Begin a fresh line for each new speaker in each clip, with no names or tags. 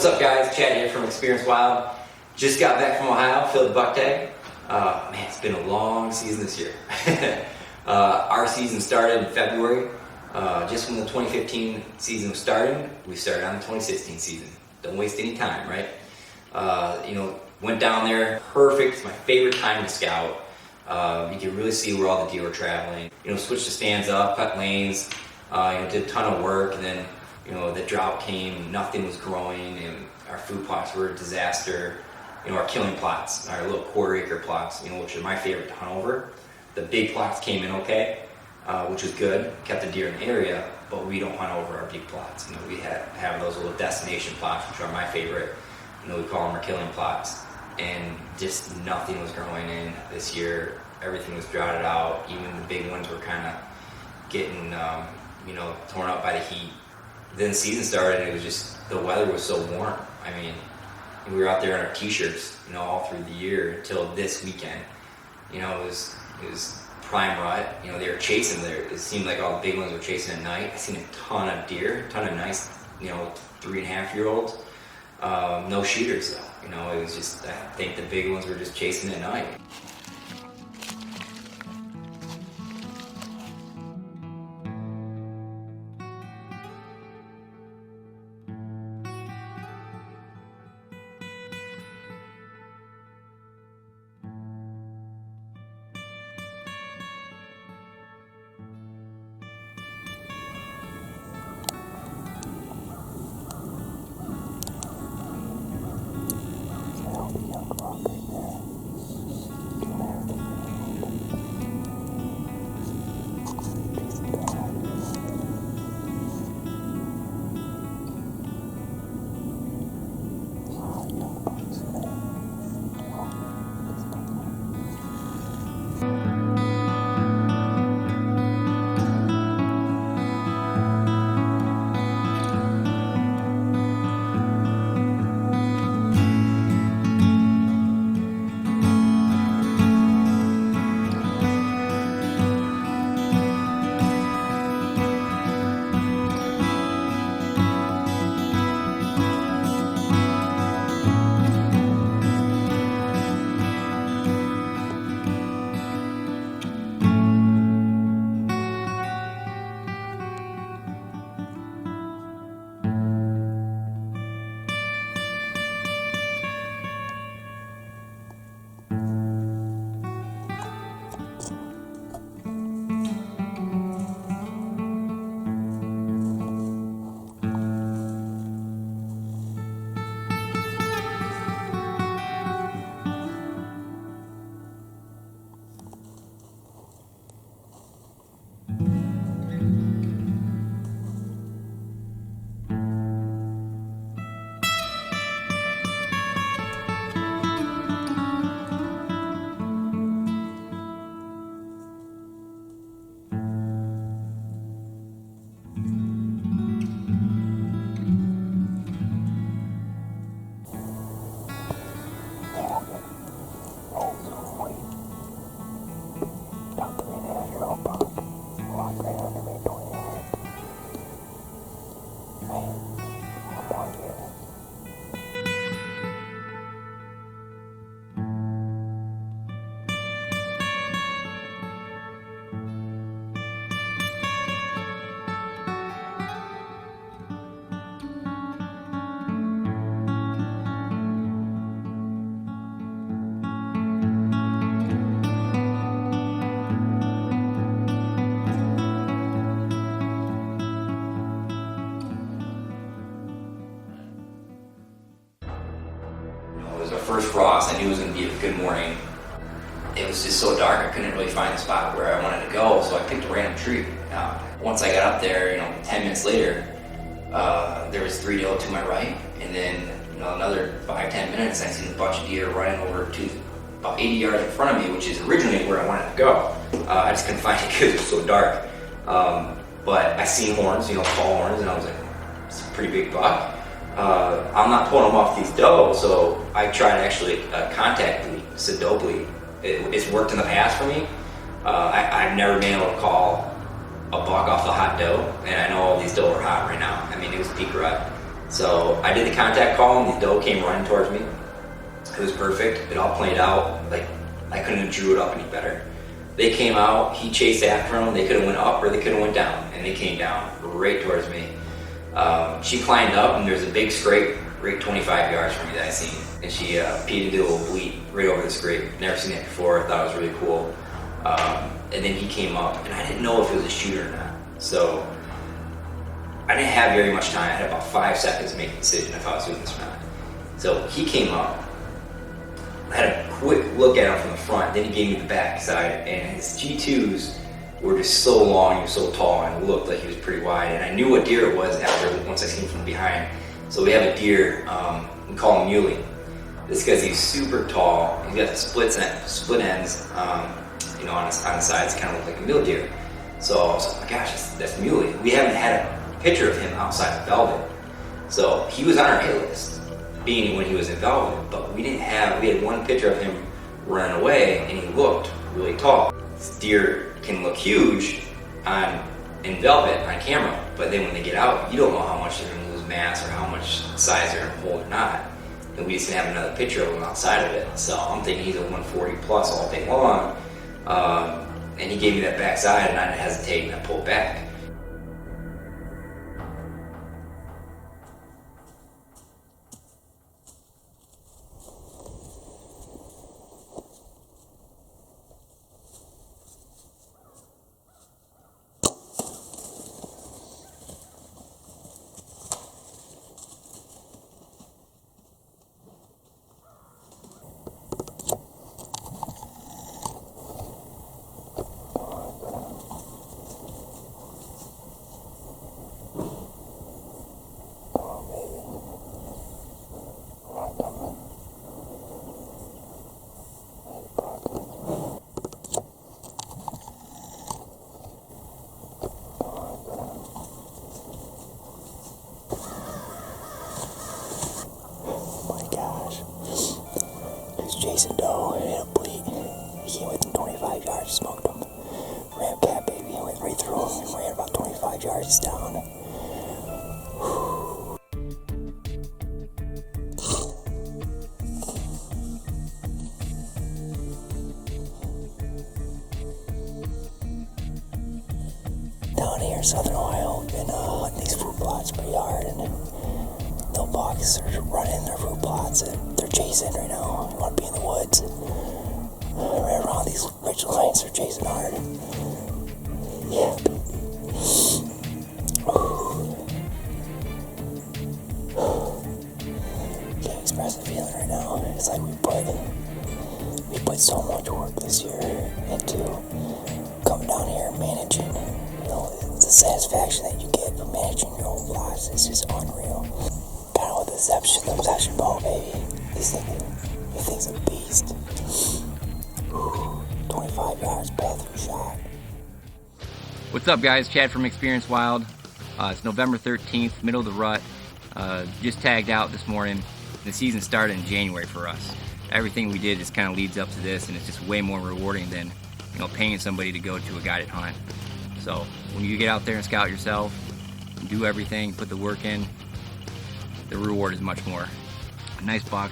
What's up, guys? Chad here from Experience Wild. Just got back from Ohio, filled the buck tag. Man, it's been a long season this year. Our season started in February. Just when the 2015 season was starting, we started on the 2016 season. Don't waste any time, right? Went down there, perfect. It's my favorite time to scout. You can really see where all the deer were traveling. Switched the stands up, cut lanes, did a ton of work, and then the drought came, nothing was growing, and our food plots were a disaster. Our killing plots, our little quarter-acre plots, which are my favorite to hunt over. The big plots came in okay, which was good, kept the deer in the area, but we don't hunt over our big plots. We have those little destination plots, which are my favorite. We call them our killing plots, and just nothing was growing in this year. Everything was droughted out. Even the big ones were kind of getting, torn up by the heat. Then the season started, and it was just, the weather was so warm. I mean, we were out there in our t-shirts, all through the year until this weekend. It was prime rut. They were chasing there. It seemed like all the big ones were chasing at night. I seen a ton of deer, a ton of nice, 3.5-year-olds. No shooters though. It was just, I think the big ones were just chasing at night. First frost, I knew it was going to be a good morning. It was just so dark, I couldn't really find the spot where I wanted to go, so I picked a random tree. Once I got up there, 10 minutes later, there was 3 doe to my right, and then another 5-10 minutes, I seen a bunch of deer running over to about 80 yards in front of me, which is originally where I wanted to go. I just couldn't find it because it was so dark. But I seen horns, tall horns, and I was like, it's a pretty big buck. I'm not pulling them off these doe, so I tried actually contact bleed, said doe bleed. It's worked in the past for me. I've never been able to call a buck off the hot doe, and I know all these doe are hot right now. I mean, it was peak rut. So I did the contact call and the doe came running towards me. It was perfect. It all played out. Like, I couldn't have drew it up any better. They came out, he chased after them. They could have went up or they could have went down, and they came down right towards me. She climbed up and there's a big scrape right 25 yards from me that I seen. And she peed into a little bleat right over the scrape. Never seen it before. I thought it was really cool. And then he came up, and I didn't know if it was a shooter or not. So I didn't have very much time. I had about 5 seconds to make a decision if I was doing this or not. So he came up. I had a quick look at him from the front. Then he gave me the back side, and his G2s were just so long, he was so tall, and it looked like he was pretty wide. And I knew what deer it was once I seen him from behind. So we have a deer, we call him Muley. This because he's super tall. He's got the split ends, you know, on the sides, kind of look like a mule deer. So I was like, oh my gosh, that's Muley. We haven't had a picture of him outside of velvet. So he was on our hit list, being when he was in velvet, but we had one picture of him running away, and he looked really tall. This deer can look huge in velvet on camera, but then when they get out, you don't know how much they're going to lose mass or how much size they're going to hold or not. And we just didn't have another picture of him outside of it. So I'm thinking he's a 140 plus all day long. And he gave me that backside, and I didn't hesitate, and I pulled back.
Chasing doe in a bleat. He came within 25 yards, smoked him. Ram cat baby, went right through him and ran about 25 yards down. Down here in Southern Ohio, I've been hunting these fruit plots pretty hard, and the bucks are running their fruit plots and they're chasing right now. You want to be in the woods. Right around these ridge lines, they're chasing hard. Yeah. Can't express the feeling right now. It's like we put so much work this year into coming down here and managing. You know, the satisfaction that you get from managing your own plots is just unreal. Kind of with the Zeption bow, baby. This thing's a beast. 25 yards, bathroom shot.
What's up, guys? Chad from Experience Wild. It's November 13th, middle of the rut. Just tagged out this morning. The season started in January for us. Everything we did just kind of leads up to this, and it's just way more rewarding than, you know, paying somebody to go to a guided hunt. So when you get out there and scout yourself, do everything, put the work in, the reward is much more. A nice buck.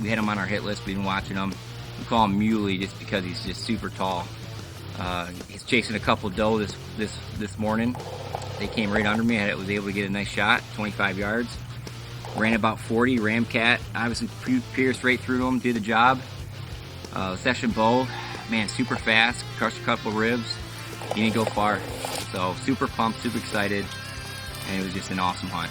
We had him on our hit list. We've been watching him. We call him Muley just because he's just super tall. He's chasing a couple doe this morning. They came right under me. I was able to get a nice shot, 25 yards. Ran about 40. Ram cat obviously pierced right through him. Did the job. Session bow, man, super fast. Crushed a couple ribs. He didn't go far. So super pumped, super excited, and it was just an awesome hunt.